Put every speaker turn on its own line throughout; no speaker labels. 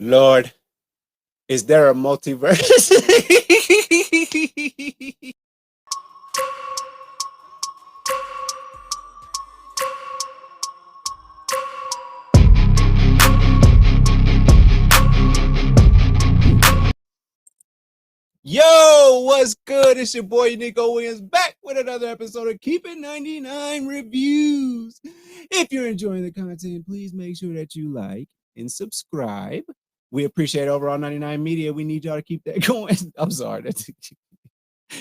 Lord, is there a multiverse? Yo, what's good? It's your boy Nico Williams back with another episode of Keep It 99 Reviews. If you're enjoying the content, please make sure that you like and subscribe. We appreciate overall 99 Media. We need y'all to keep that going. I'm sorry.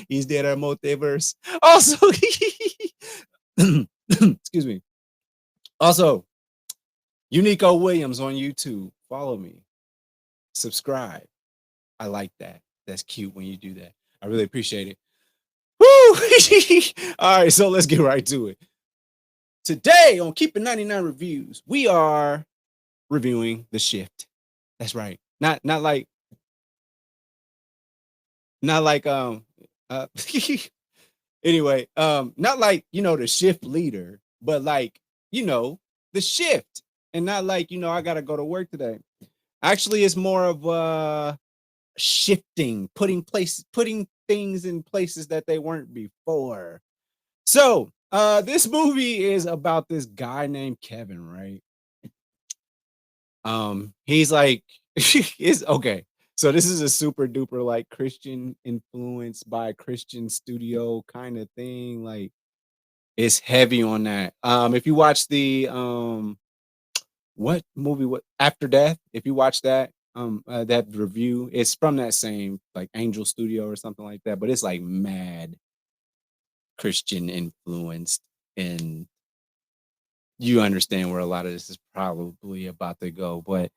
He's dead our multiverse. Also, excuse me. Also, Unico Williams on YouTube. Follow me. Subscribe. I like that. That's cute when you do that. I really appreciate it. Woo! All right, so let's get right to it. Today on Keep It 99 Reviews, we are reviewing The Shift. That's right. Not like uh anyway, not like, the shift leader, but like, the shift. And not like, I gotta go to work today. Actually, it's more of shifting, putting things in places that they weren't before. So, this movie is about this guy named Kevin, right? He's like, is okay. So this is a super duper like Christian influenced by Christian studio kind of thing. Like it's heavy on that. If you watch the what movie? What After Death? If you watch that, that review, it's from that same like Angel Studio or something like that. But it's like mad Christian influenced, and you understand where a lot of this is probably about to go. But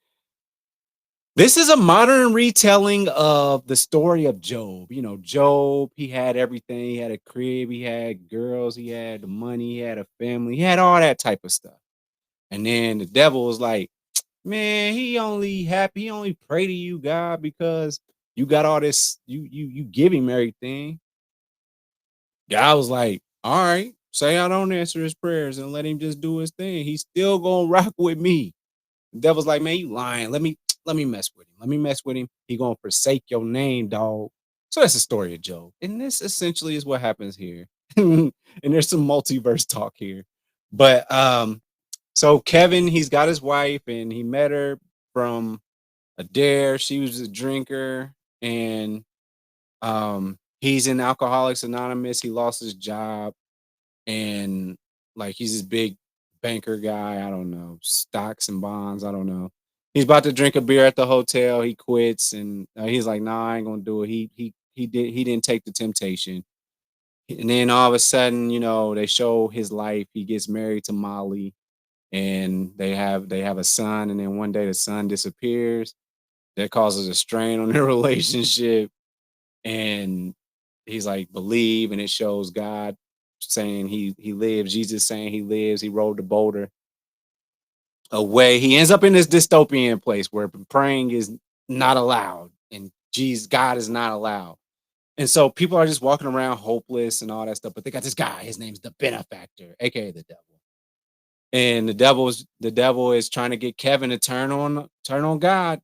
this is a modern retelling of the story of Job. Job, he had everything. He had a crib, he had girls, he had the money, he had a family, he had all that type of stuff. And then the devil was like, man, he only happy, he only pray to you, God, because you got all this, you give him everything. God was like, all right, say I don't answer his prayers and let him just do his thing. He's still gonna rock with me. The devil's like, man, you lying. Let me mess with him. Let me mess with him. He gonna forsake your name, dog. So that's the story of Job. And this essentially is what happens here. And there's some multiverse talk here. But so Kevin, he's got his wife and he met her from a dare. She was a drinker, and he's in Alcoholics Anonymous. He lost his job, and like he's this big banker guy. I don't know, stocks and bonds. I don't know. He's about to drink a beer at the hotel. He quits, and he's like, "Nah, I ain't gonna do it." He didn't take the temptation, and then all of a sudden, they show his life. He gets married to Molly, and they have a son, and then one day the son disappears. That causes a strain on their relationship, and he's like, believe, and it shows God saying he lives, Jesus saying he lives. He rolled the boulder away. He ends up in this dystopian place where praying is not allowed, and God is not allowed. And so people are just walking around hopeless and all that stuff. But they got this guy. His name's the benefactor, aka the devil. And the devil is trying to get Kevin to turn on God.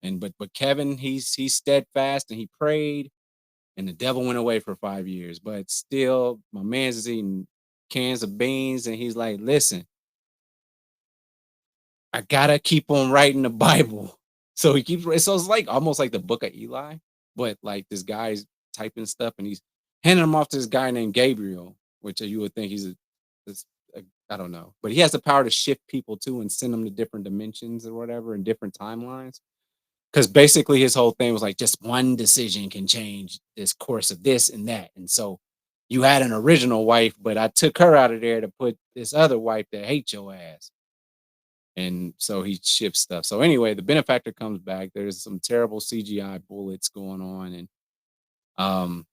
And but Kevin, he's steadfast and he prayed, and the devil went away for 5 years. But still, my man's is eating cans of beans, and he's like, "Listen, I gotta keep on writing the Bible." So he keeps. So it's like almost like the Book of Eli, but like this guy's typing stuff, and he's handing them off to this guy named Gabriel, which you would think this- I don't know, but he has the power to shift people too and send them to different dimensions or whatever in different timelines. Because basically his whole thing was like just one decision can change this course of this and that. And so you had an original wife, but I took her out of there to put this other wife that hates your ass. And so he shifts stuff. So anyway, the benefactor comes back. There's some terrible CGI bullets going on, and um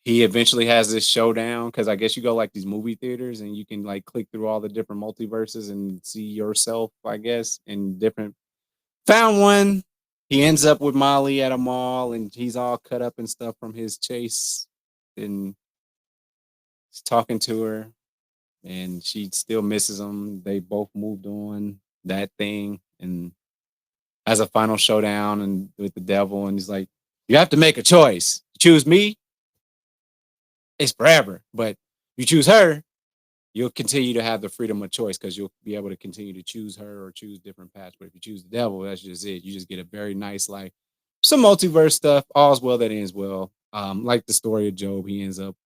he eventually has this showdown because I guess you go like these movie theaters and you can like click through all the different multiverses and see yourself, I guess, in different. Found one. He ends up with Molly at a mall, and he's all cut up and stuff from his chase. And he's talking to her, and she still misses him. They both moved on that thing, and as a final showdown and with the devil, and he's like, "You have to make a choice. You choose me, it's forever. But you choose her, you'll continue to have the freedom of choice because you'll be able to continue to choose her or choose different paths. But if you choose the devil, that's just it. You just get a very nice, like some multiverse stuff. All's well that ends well. Like the story of Job, he ends up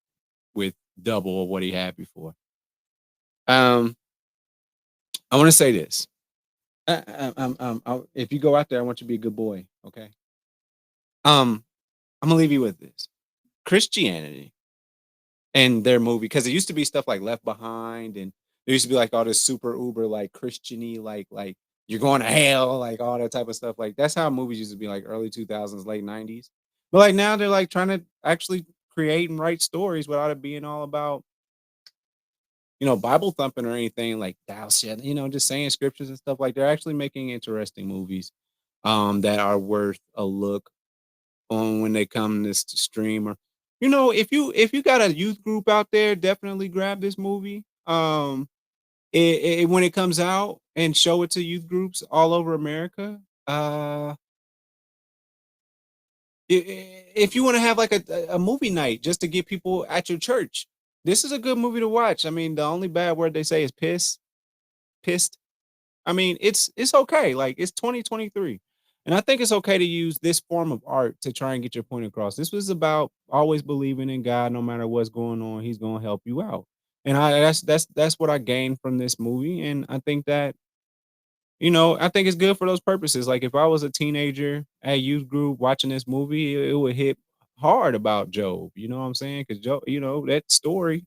with double of what he had before. Um, I want to say this. If you go out there, I want you to be a good boy. Okay. I'm gonna leave you with this. Christianity and their movie, because it used to be stuff like Left Behind, and there used to be like all this super uber like Christiany, like you're going to hell, like all that type of stuff. Like that's how movies used to be, like early 2000s, late 90s. But like now they're like trying to actually create and write stories without it being all about, Bible thumping or anything like thou shalt, just saying scriptures and stuff. Like they're actually making interesting movies that are worth a look on when they come this to stream. Or if you got a youth group out there, definitely grab this movie when it comes out and show it to youth groups all over America. If you want to have like a movie night just to get people at your church, this is a good movie to watch. I mean, the only bad word they say is pissed. I mean, it's okay. Like it's 2023. And I think it's okay to use this form of art to try and get your point across. This was about always believing in God no matter what's going on, he's going to help you out. And that's what I gained from this movie, and I think that I think it's good for those purposes. Like if I was a teenager at youth group watching this movie, it would hit hard about Job. You know what I'm saying? Cuz Job, that story,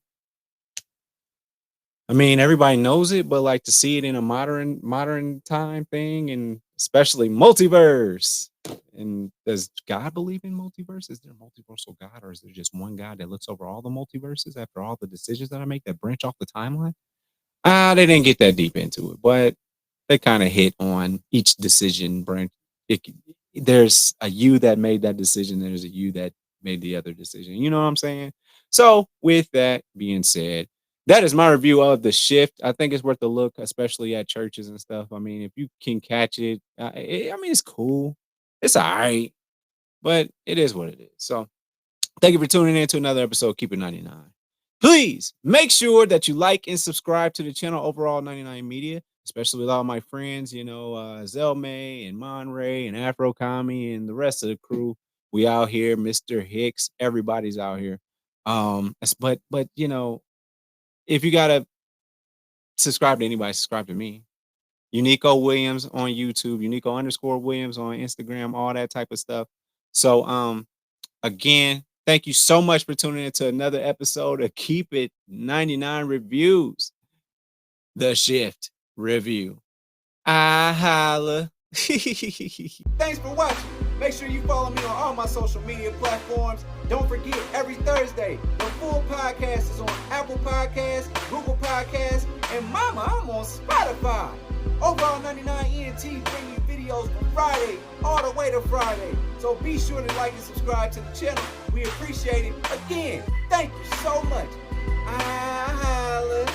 I mean, everybody knows it, but like to see it in a modern time thing, and especially multiverse. And does God believe in multiverse? Is there a multiversal God, or is there just one God that looks over all the multiverses after all the decisions that I make that branch off the timeline? They didn't get that deep into it, but they kind of hit on each decision branch. There's a you that made that decision. There's a you that made the other decision. You know what I'm saying? So, with that being said, that is my review of The Shift. I think it's worth a look, especially at churches and stuff. I mean, if you can catch it, I mean, it's cool. It's all right, but it is what it is. So, thank you for tuning in to another episode. Keep it 99. Please make sure that you like and subscribe to the channel Overall 99 Media, especially with all my friends, Zelmay and Monray and Afro Kami and the rest of the crew. We out here, Mr. Hicks, everybody's out here. But if you gotta subscribe to anybody, subscribe to me. Unico Williams on YouTube, Unico_Williams on Instagram, all that type of stuff. So again, thank you so much for tuning into another episode of Keep It 99 Reviews, The Shift Review. I holla. Thanks for watching. Make sure you follow me on all my social media platforms. Don't forget, every Thursday, the full podcast is on Apple Podcasts, Google Podcasts, and mama, I'm on Spotify. Overall 99 ENT bring you videos from Friday all the way to Friday. So be sure to like and subscribe to the channel. We appreciate it. Again, thank you so much. I holla.